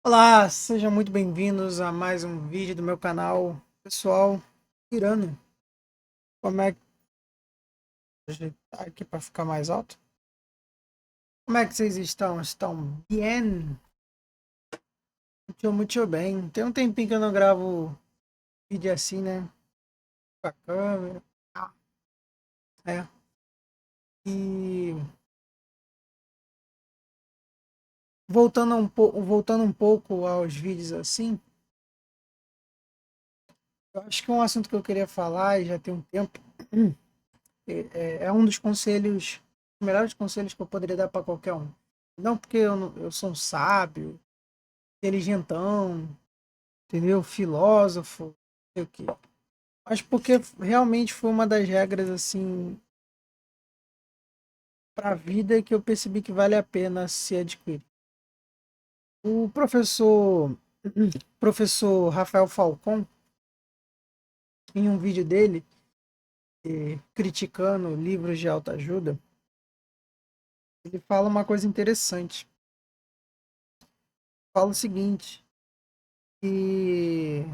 Olá, sejam muito bem-vindos a mais um vídeo do meu canal. Pessoal, Irano, como é que tá aqui para ficar mais alto? Como é que vocês estão? Estão bem? Muito bem. Tem um tempinho que eu não gravo vídeo assim, né? Com a câmera. Ah, é. E voltando um pouco aos vídeos assim, eu acho que um assunto que eu queria falar e já tem um tempo é um dos conselhos, os melhores conselhos que eu poderia dar para qualquer um. Não porque eu sou um sábio, inteligentão, entendeu? Filósofo, não sei o quê. Mas porque realmente foi uma das regras, assim, para a vida que eu percebi que vale a pena se adquirir. O professor Rafael Falcon, em um vídeo dele, criticando livros de autoajuda, ele fala uma coisa interessante. Fala o seguinte, que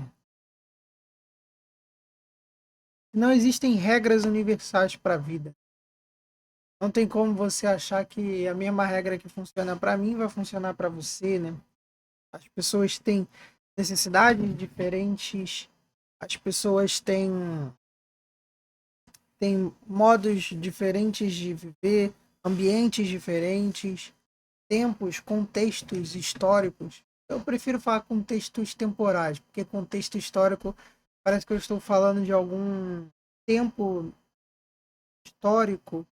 não existem regras universais para a vida. Não tem como você achar que a mesma regra que funciona para mim vai funcionar para você, né? As pessoas têm necessidades diferentes, as pessoas têm modos diferentes de viver, ambientes diferentes, tempos, contextos históricos. Eu prefiro falar contextos temporais, porque contexto histórico parece que eu estou falando de algum tempo histórico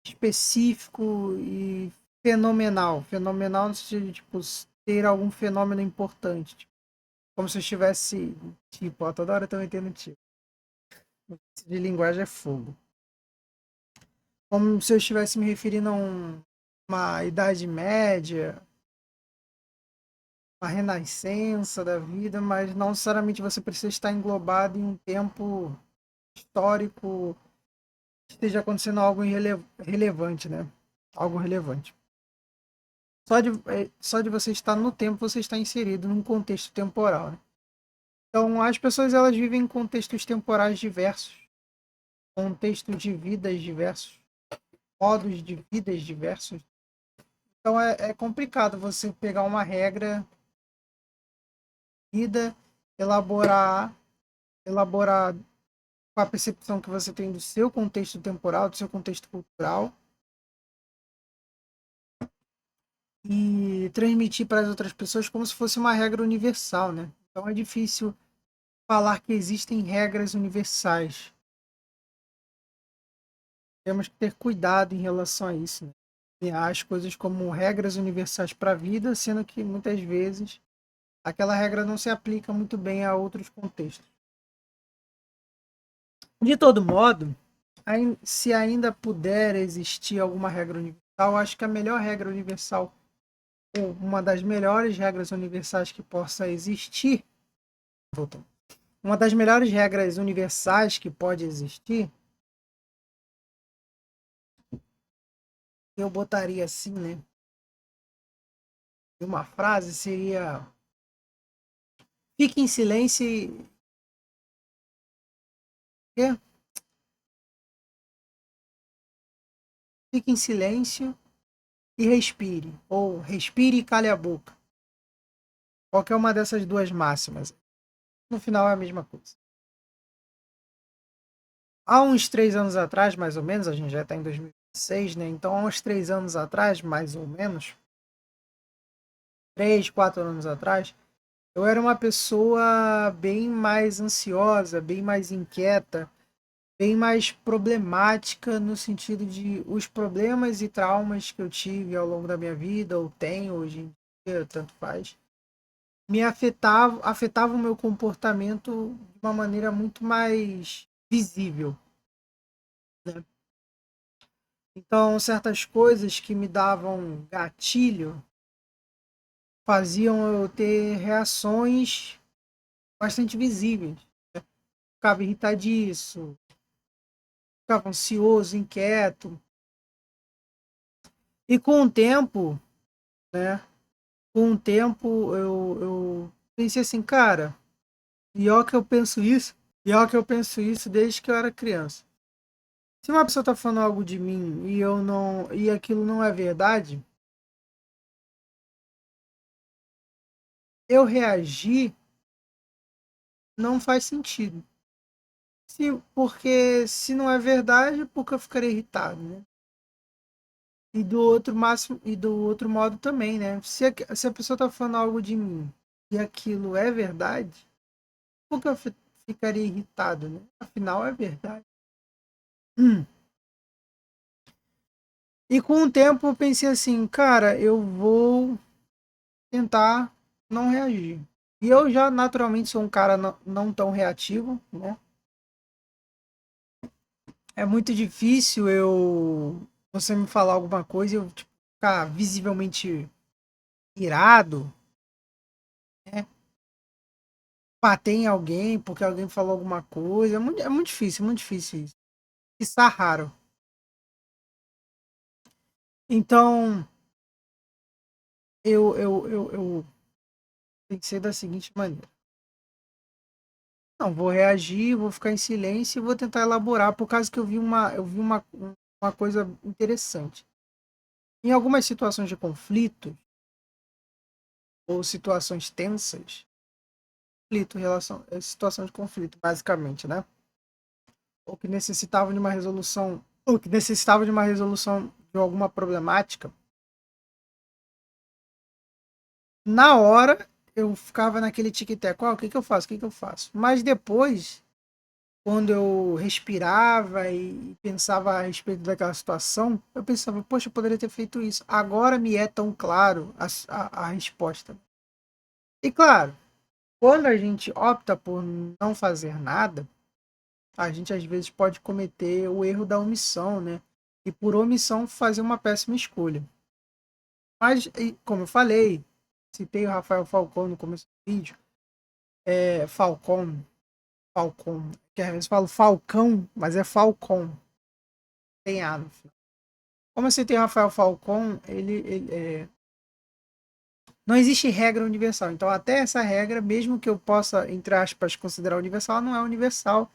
específico e fenomenal. Fenomenal no sentido de, tipo, ter algum fenômeno importante. Tipo, como se eu estivesse, tipo, ó, toda hora eu tô entendendo tipo. De linguagem é fogo. Como se eu estivesse me referindo a uma idade média, uma renascença da vida, mas não necessariamente você precisa estar englobado em um tempo histórico que esteja acontecendo algo relevante, né? Algo relevante. Só de você estar no tempo, você está inserido num contexto temporal, né? Então, as pessoas elas vivem em contextos temporais diversos, contextos de vidas diversos, modos de vidas diversos. Então, é complicado você pegar uma regra, vida, elaborar, elaborar com a percepção que você tem do seu contexto temporal, do seu contexto cultural e transmitir para as outras pessoas como se fosse uma regra universal, né? Então, é difícil falar que existem regras universais. Temos que ter cuidado em relação a isso, né? Criar as coisas como regras universais para a vida, sendo que muitas vezes aquela regra não se aplica muito bem a outros contextos. De todo modo, se ainda puder existir alguma regra universal, acho que a melhor regra universal, ou uma das melhores regras universais que possa existir, voltando, uma das melhores regras universais que pode existir, eu botaria assim, né? Uma frase seria: fique em silêncio e. Quê? Fique em silêncio e respire. Ou respire e cale a boca. Qualquer uma dessas duas máximas. No final é a mesma coisa. Há uns 3 anos atrás, mais ou menos, a gente já está em 2006, né? Então, há uns 3 anos atrás, mais ou menos, 3, 4 anos atrás, eu era uma pessoa bem mais ansiosa, bem mais inquieta, bem mais problemática no sentido de os problemas e traumas que eu tive ao longo da minha vida, ou tenho hoje em dia, tanto faz, me afetava o meu comportamento de uma maneira muito mais visível, né? Então, certas coisas que me davam gatilho faziam eu ter reações bastante visíveis. Ficava irritadiço, ficava ansioso, inquieto. E com o tempo, né? Com o tempo, eu pensei assim, cara, pior que eu penso isso, pior que eu penso isso desde que eu era criança. Se uma pessoa tá falando algo de mim e eu não, e aquilo não é verdade, eu reagir não faz sentido. Porque se não é verdade, porque eu ficaria irritado, né? E do outro máximo, e do outro modo também, né? Se a pessoa tá falando algo de mim e aquilo é verdade, por que eu ficaria irritado, né? Afinal, é verdade. Hum. E com o tempo eu pensei assim, cara, eu vou tentar não reagir. E eu já naturalmente sou um cara não tão reativo, né? É muito difícil você me falar alguma coisa e eu tipo, ficar visivelmente irado, né? Bater em alguém porque alguém falou alguma coisa. É muito difícil isso. Isso tá raro. Então, eu pensei da seguinte maneira. Não, vou reagir, vou ficar em silêncio e vou tentar elaborar, por causa que eu vi uma coisa interessante. Em algumas situações de conflito, ou situações tensas, situação de conflito, basicamente, né? Ou que necessitavam de uma resolução, ou que necessitavam de uma resolução de alguma problemática, na hora eu ficava naquele tic-tac, o que que eu faço? O que que eu faço? Mas depois, quando eu respirava e pensava a respeito daquela situação, eu pensava, poxa, eu poderia ter feito isso. Agora me é tão claro a resposta. E claro, quando a gente opta por não fazer nada, a gente às vezes pode cometer o erro da omissão, né? E por omissão fazer uma péssima escolha. Mas, como eu falei, citei o Rafael Falcão no começo do vídeo, Falcão, que às vezes falo Falcão, mas é Falcon, tem A no final. Como eu citei o Rafael Falcão, não existe regra universal. Então, até essa regra, mesmo que eu possa, entre aspas, considerar universal, ela não é universal,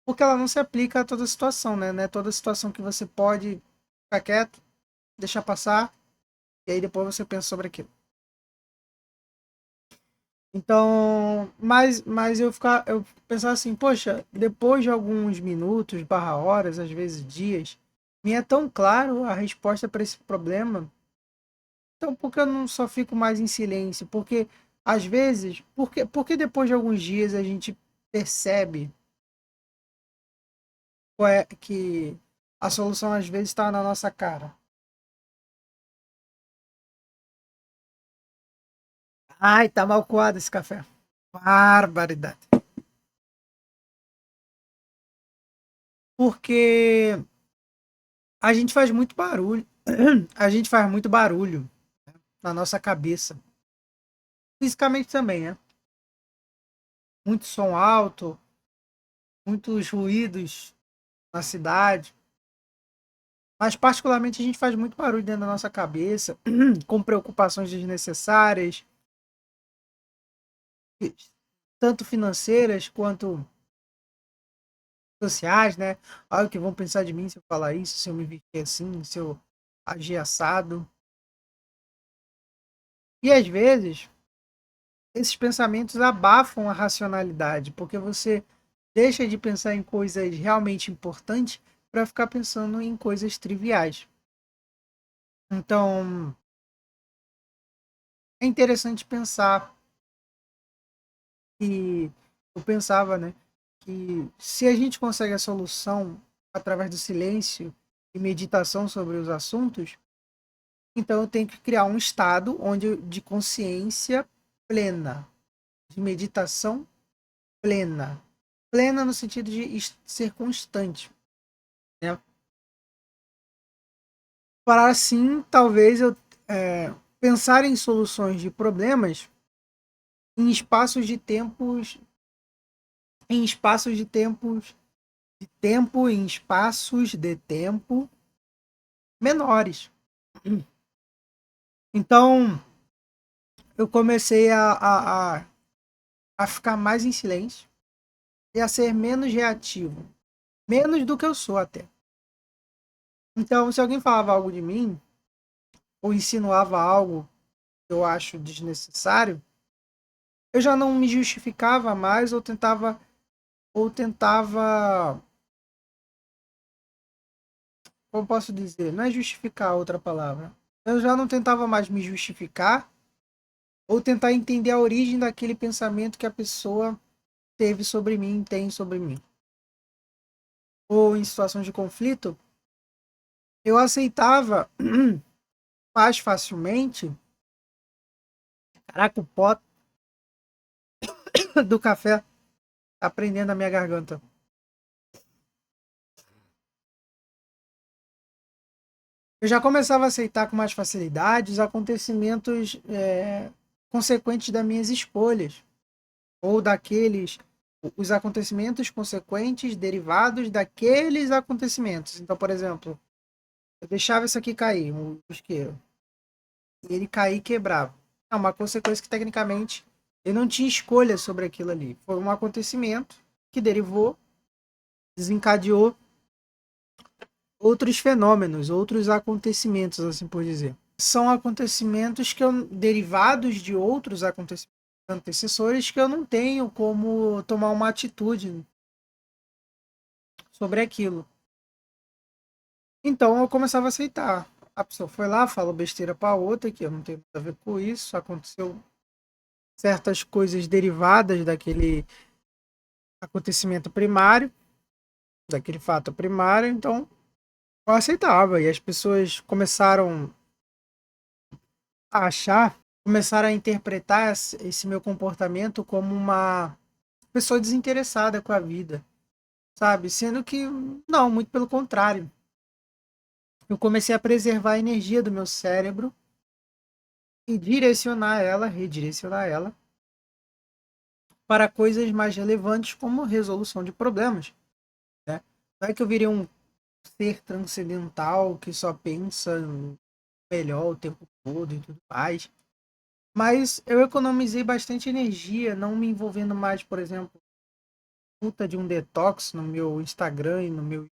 porque ela não se aplica a toda situação, né? Não é toda situação que você pode ficar quieto, deixar passar, e aí depois você pensa sobre aquilo. Então, mas eu pensava assim, poxa, depois de alguns minutos, barra horas, às vezes dias, me é tão claro a resposta para esse problema. Então, por que eu não só fico mais em silêncio? Porque, às vezes, porque depois de alguns dias a gente percebe que a solução às vezes está na nossa cara. Ai, tá mal coado esse café. Barbaridade. Porque a gente faz muito barulho. A gente faz muito barulho na nossa cabeça. Fisicamente também, né? Muito som alto, muitos ruídos na cidade. Mas, particularmente, a gente faz muito barulho dentro da nossa cabeça, com preocupações desnecessárias, tanto financeiras quanto sociais, né? Olha o que vão pensar de mim se eu falar isso, se eu me vestir assim, se eu agir assado. E às vezes, esses pensamentos abafam a racionalidade, porque você deixa de pensar em coisas realmente importantes para ficar pensando em coisas triviais. Então, é interessante pensar que eu pensava, né, que se a gente consegue a solução através do silêncio e meditação sobre os assuntos, então eu tenho que criar um estado de consciência plena, de meditação plena. Plena no sentido de ser constante, né? Para assim, talvez eu pensar em soluções de problemas em espaços de tempos, em espaços de tempo, em espaços de tempo menores. Então, eu comecei a ficar mais em silêncio e a ser menos reativo. Menos do que eu sou até. Então, se alguém falava algo de mim, ou insinuava algo que eu acho desnecessário, eu já não me justificava mais ou tentava, como posso dizer, não é justificar outra palavra. Eu já não tentava mais me justificar ou tentar entender a origem daquele pensamento que a pessoa teve sobre mim, tem sobre mim. Ou em situações de conflito, eu aceitava mais facilmente. Caraca, o pó do café tá prendendo a minha garganta. Eu já começava a aceitar com mais facilidade os acontecimentos consequentes das minhas escolhas, ou daqueles, os acontecimentos consequentes derivados daqueles acontecimentos. Então, por exemplo, eu deixava isso aqui cair, um isqueiro, e ele cair e quebrava. É uma consequência que, tecnicamente, eu não tinha escolha sobre aquilo ali. Foi um acontecimento que derivou, desencadeou outros fenômenos, outros acontecimentos, assim por dizer. São acontecimentos derivados de outros acontecimentos antecessores que eu não tenho como tomar uma atitude sobre aquilo. Então eu começava a aceitar. A pessoa foi lá, falou besteira para outra, que eu não tenho nada a ver com isso. Aconteceu certas coisas derivadas daquele acontecimento primário, daquele fato primário, então eu aceitava. E as pessoas começaram a interpretar esse meu comportamento como uma pessoa desinteressada com a vida, sabe? Sendo que não, muito pelo contrário. Eu comecei a preservar a energia do meu cérebro e redirecionar ela para coisas mais relevantes como resolução de problemas, né? Não é que eu virei um ser transcendental que só pensa no melhor o tempo todo e tudo mais. Mas eu economizei bastante energia, não me envolvendo mais, por exemplo, puta de um detox no meu Instagram e no meu.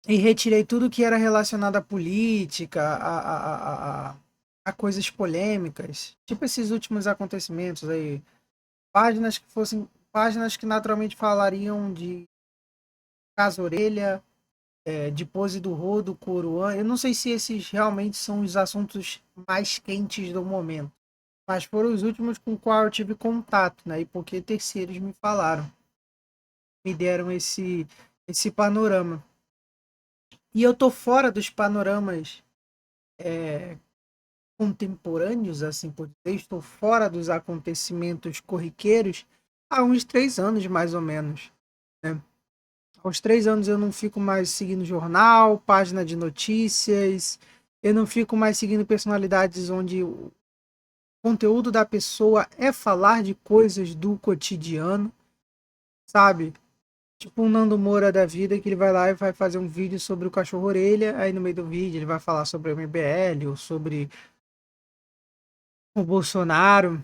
E retirei tudo que era relacionado à política, a coisas polêmicas, tipo esses últimos acontecimentos aí. Páginas que naturalmente falariam de Caso Orelha, de Pose do Rodo, Coroan. Eu não sei se esses realmente são os assuntos mais quentes do momento, mas foram os últimos com os quais eu tive contato, né? E porque terceiros me falaram, me deram esse panorama. E eu tô fora dos panoramas contemporâneos, assim por dizer, estou fora dos acontecimentos corriqueiros há uns 3 anos, mais ou menos, né? Aos 3 anos eu não fico mais seguindo jornal, página de notícias, eu não fico mais seguindo personalidades onde o conteúdo da pessoa é falar de coisas do cotidiano, sabe? Tipo um Nando Moura da vida, que ele vai lá e vai fazer um vídeo sobre o cachorro-orelha, aí no meio do vídeo ele vai falar sobre o MBL ou sobre o Bolsonaro.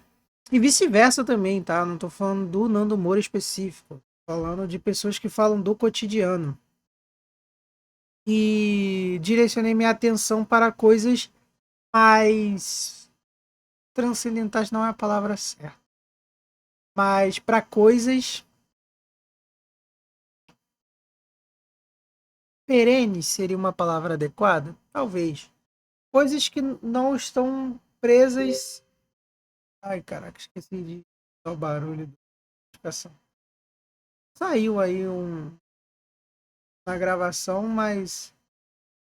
E vice-versa também, tá? Não tô falando do Nando Moura específico. Tô falando de pessoas que falam do cotidiano. E direcionei minha atenção para coisas mais transcendentais, não é a palavra certa. Mas para coisas perenes seria uma palavra adequada? Talvez. Coisas que não estão presas. Ai, caraca, esqueci de dar o barulho da notificação. Saiu aí na gravação, mas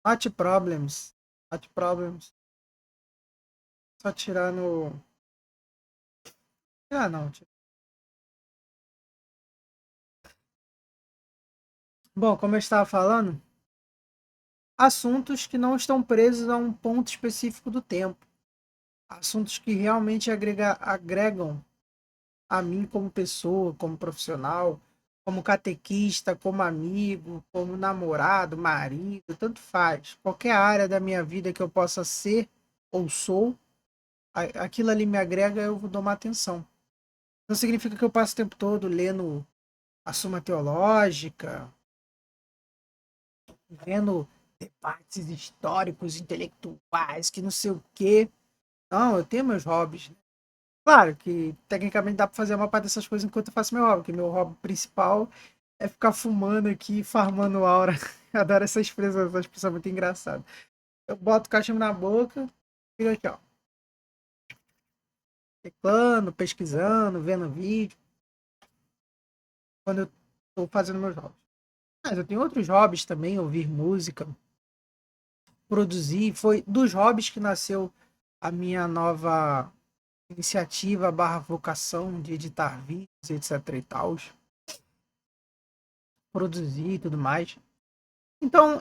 not problems. Not problems. Só tirar no. Ah, não. Bom, como eu estava falando, assuntos que não estão presos a um ponto específico do tempo. Assuntos que realmente agregam a mim como pessoa, como profissional, como catequista, como amigo, como namorado, marido, tanto faz. Qualquer área da minha vida que eu possa ser ou sou, aquilo ali me agrega, eu vou dar uma atenção. Não significa que eu passo o tempo todo lendo a Suma Teológica, vendo debates históricos, intelectuais, que não sei o quê. Não, eu tenho meus hobbies, né? Claro que tecnicamente dá pra fazer uma parte dessas coisas enquanto eu faço meu hobby, porque meu hobby principal é ficar fumando aqui, farmando aura. Eu adoro essa expressão é muito engraçada. Eu boto o cachimbo na boca, fico aqui, ó, teclando, pesquisando, vendo vídeo, quando eu tô fazendo meus hobbies. Mas eu tenho outros hobbies também, ouvir música, produzir. Foi dos hobbies que nasceu a minha nova iniciativa barra vocação de editar vídeos, etc e tal, produzir e tudo mais. Então,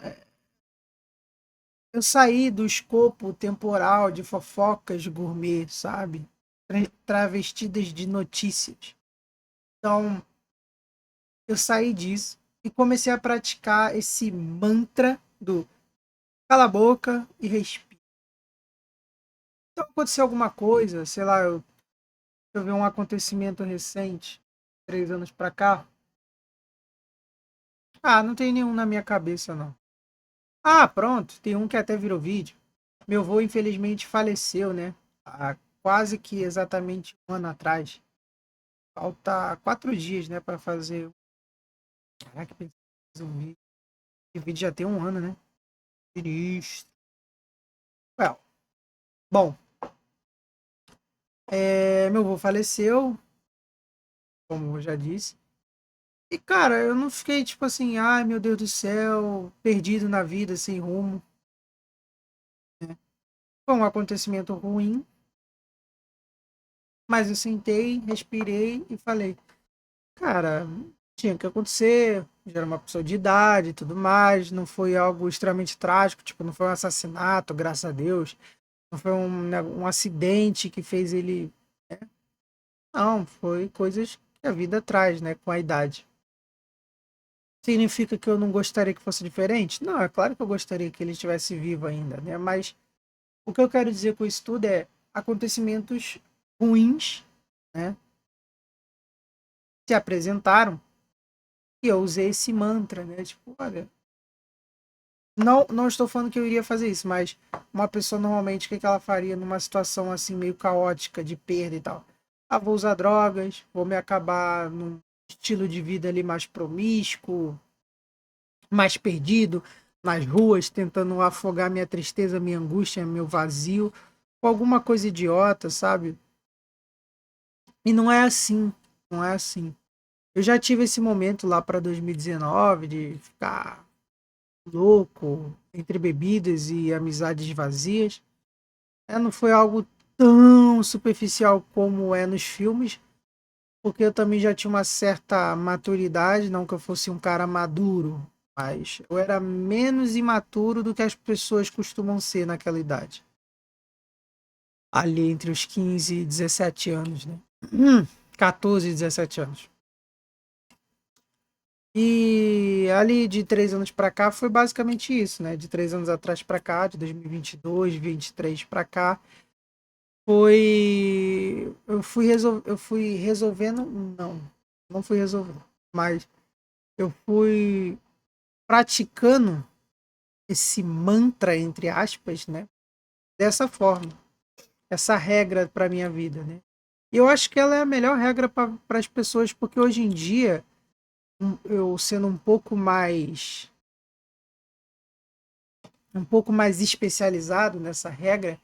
eu saí do escopo temporal de fofocas gourmet, sabe? Travestidas de notícias. Então, eu saí disso e comecei a praticar esse mantra do cala a boca e respira. Então, aconteceu alguma coisa, sei lá, eu vi um acontecimento recente, 3 anos pra cá. Ah, não tem nenhum na minha cabeça, não. Ah, pronto, tem um que até virou vídeo. Meu avô, infelizmente, faleceu, né? Há quase que exatamente um ano atrás. Falta 4 dias, né, para fazer. Caraca, pensei em fazer um vídeo. Esse vídeo já tem um ano, né? Sinistro. Well, bom, meu avô faleceu, como eu já disse. E, cara, eu não fiquei tipo assim, ai meu Deus do céu, perdido na vida, sem rumo. Né? Foi um acontecimento ruim, mas eu sentei, respirei e falei, cara, tinha que acontecer, já era uma pessoa de idade e tudo mais, não foi algo extremamente trágico, tipo, não foi um assassinato, graças a Deus, não foi um acidente que fez ele. Não, foi coisas que a vida traz, né, com a idade. Significa que eu não gostaria que fosse diferente? Não, é claro que eu gostaria que ele estivesse vivo ainda, né? Mas o que eu quero dizer com isso tudo é acontecimentos ruins, né, se apresentaram e eu usei esse mantra, né? Tipo, olha, não estou falando que eu iria fazer isso, mas uma pessoa normalmente, o que ela faria numa situação assim meio caótica, de perda e tal? Ah, vou usar drogas, vou me acabar num estilo de vida ali mais promíscuo, mais perdido, nas ruas, tentando afogar minha tristeza, minha angústia, meu vazio, com alguma coisa idiota, sabe? E não é assim, não é assim. Eu já tive esse momento lá para 2019 de ficar louco entre bebidas e amizades vazias. Não foi algo tão superficial como é nos filmes, porque eu também já tinha uma certa maturidade, não que eu fosse um cara maduro, mas eu era menos imaturo do que as pessoas costumam ser naquela idade. Ali entre os 15 e 17 anos, né? 14 e 17 anos. E ali de 3 anos pra cá foi basicamente isso, né? De 3 anos atrás pra cá, de 2022, 23 pra cá, foi. Eu fui resolvendo. Não fui resolvendo. Mas eu fui praticando esse mantra, entre aspas, né? Dessa forma. Essa regra para minha vida, né? E eu acho que ela é a melhor regra para as pessoas, porque hoje em dia, eu sendo um pouco mais especializado nessa regra,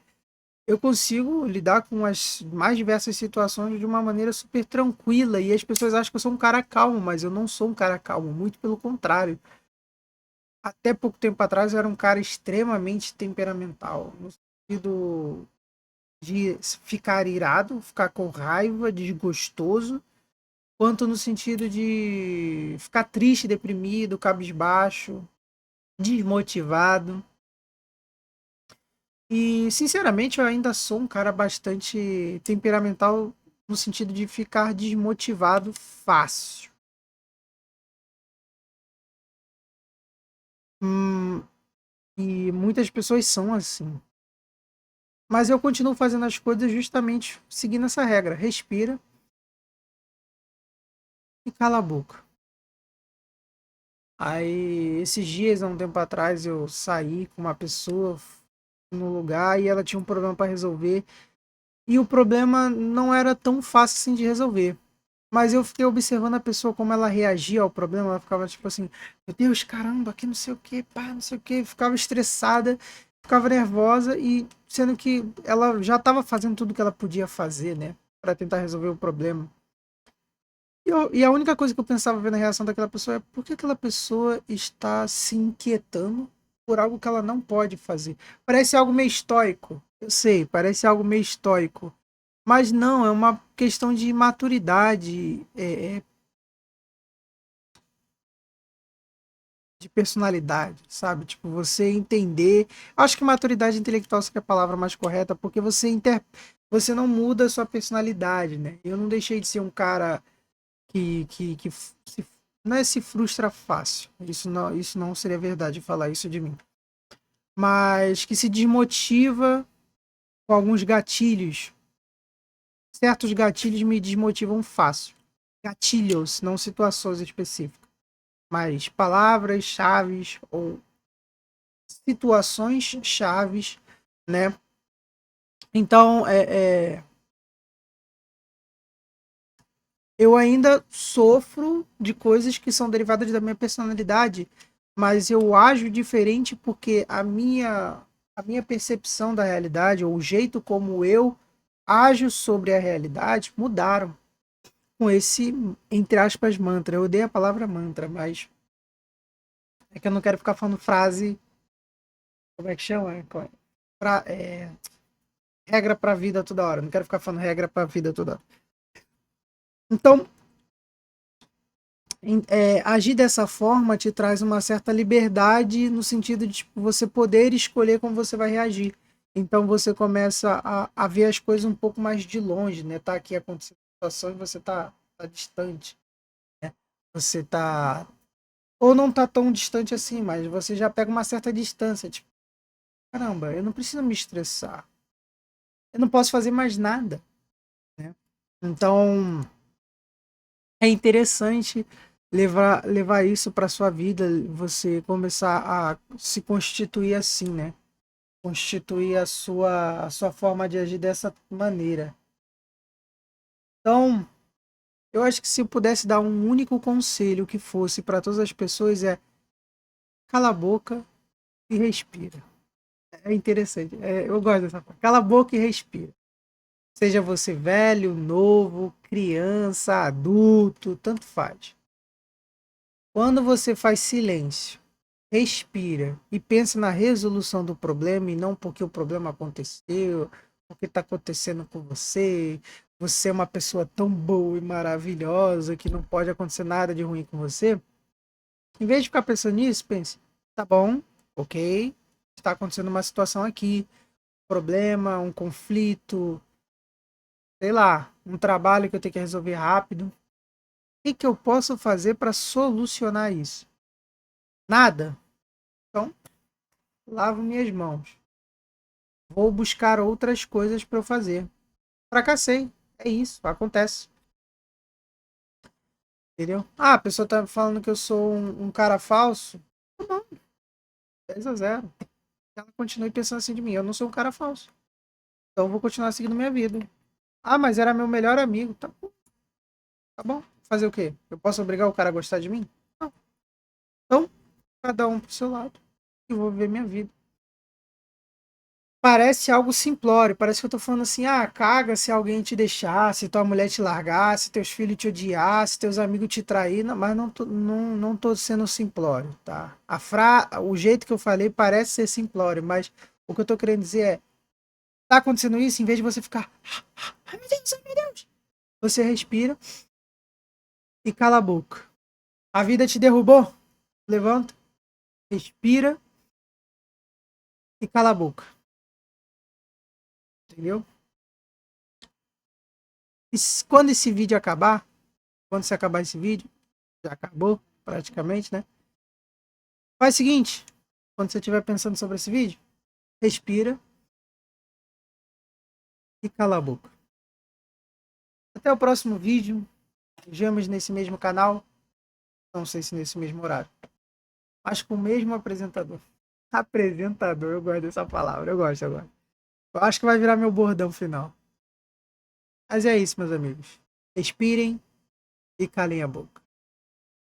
eu consigo lidar com as mais diversas situações de uma maneira super tranquila. E as pessoas acham que eu sou um cara calmo, mas eu não sou um cara calmo, muito pelo contrário. Até pouco tempo atrás eu era um cara extremamente temperamental, no sentido de ficar irado, ficar com raiva, desgostoso, quanto no sentido de ficar triste, deprimido, cabisbaixo, desmotivado. E, sinceramente, eu ainda sou um cara bastante temperamental no sentido de ficar desmotivado fácil. Hum, e muitas pessoas são assim. Mas eu continuo fazendo as coisas justamente seguindo essa regra. Respira e cala a boca. Aí, esses dias, há um tempo atrás, eu saí com uma pessoa no lugar e ela tinha um problema para resolver. E o problema não era tão fácil assim de resolver. Mas eu fiquei observando a pessoa, como ela reagia ao problema. Ela ficava tipo assim: Meu Deus, caramba, que não sei o que, pá, não sei o que. Ficava estressada, ficava nervosa. E sendo que ela já estava fazendo tudo que ela podia fazer, né? Para tentar resolver o problema. E a única coisa que eu pensava vendo a reação daquela pessoa é: por que aquela pessoa está se inquietando por algo que ela não pode fazer? Parece algo meio estoico. Eu sei, parece algo meio estoico. Mas não, é uma questão de maturidade, de personalidade, sabe? Tipo, você entender. Acho que maturidade intelectual seria a palavra mais correta, porque você não muda a sua personalidade, né? Eu não deixei de ser um cara que não é se frustra fácil. Isso não seria verdade falar isso de mim. Mas que se desmotiva com alguns gatilhos. Certos gatilhos me desmotivam fácil. Gatilhos, não situações específicas, mas palavras chaves ou situações chaves, né? Então, eu ainda sofro de coisas que são derivadas da minha personalidade, mas eu ajo diferente porque a minha percepção da realidade, ou o jeito como eu ajo sobre a realidade, mudaram com esse, entre aspas, mantra. Eu odeio a palavra mantra, mas é que eu não quero ficar falando frase. Como é que chama? Pra, é, regra pra vida toda hora. Não quero ficar falando regra pra vida toda hora. Então, agir dessa forma te traz uma certa liberdade no sentido de tipo, você poder escolher como você vai reagir. Então você começa a ver as coisas um pouco mais de longe, né? Tá aqui acontecendo a situação e você tá distante. Você tá. Ou não tá tão distante assim, mas você já pega uma certa distância. Tipo, caramba, eu não preciso me estressar. Eu não posso fazer mais nada, né? Então, é interessante levar isso para sua vida, você começar a se constituir assim, né? Constituir a sua forma de agir dessa maneira. Então, eu acho que se eu pudesse dar um único conselho que fosse para todas as pessoas é: cala a boca e respira. É interessante. Eu gosto dessa parte. Cala a boca e respira. Seja você velho, novo, criança, adulto, tanto faz. Quando você faz silêncio, respira e pensa na resolução do problema e não porque o problema aconteceu, o que está acontecendo com você, você é uma pessoa tão boa e maravilhosa que não pode acontecer nada de ruim com você. Em vez de ficar pensando nisso, pense: tá bom, ok, está acontecendo uma situação aqui, um problema, um conflito, sei lá, um trabalho que eu tenho que resolver rápido. O que que eu posso fazer para solucionar isso? Nada? Então, lavo minhas mãos. Vou buscar outras coisas para eu fazer. Fracassei. É isso, acontece. Entendeu? Ah, a pessoa tá falando que eu sou um cara falso. Tá bom, 10-0. Ela continue pensando assim de mim. Eu não sou um cara falso. Então eu vou continuar seguindo minha vida. Ah, mas era meu melhor amigo. Tá bom, tá bom. Fazer o quê? Eu posso obrigar o cara a gostar de mim? Não. Então, cada um pro seu lado. Eu vou viver minha vida. Parece algo simplório, parece que eu tô falando assim: ah, caga se alguém te deixar, se tua mulher te largar, se teus filhos te odiar, se teus amigos te trair, mas não tô sendo simplório, tá? O jeito que eu falei parece ser simplório, mas o que eu tô querendo dizer é: tá acontecendo isso, em vez de você ficar, ai meu Deus, ai meu Deus, você respira e cala a boca. A vida te derrubou? Levanta, respira e cala a boca, entendeu? Quando esse vídeo acabar, quando você acabar esse vídeo, já acabou praticamente, né? Faz o seguinte, quando você estiver pensando sobre esse vídeo, respira e cala a boca. Até o próximo vídeo. Vemos nesse mesmo canal. Não sei se nesse mesmo horário. Mas com o mesmo apresentador. Apresentador, eu gosto dessa palavra. Eu gosto agora. Eu acho que vai virar meu bordão final. Mas é isso, meus amigos. Respirem e calem a boca.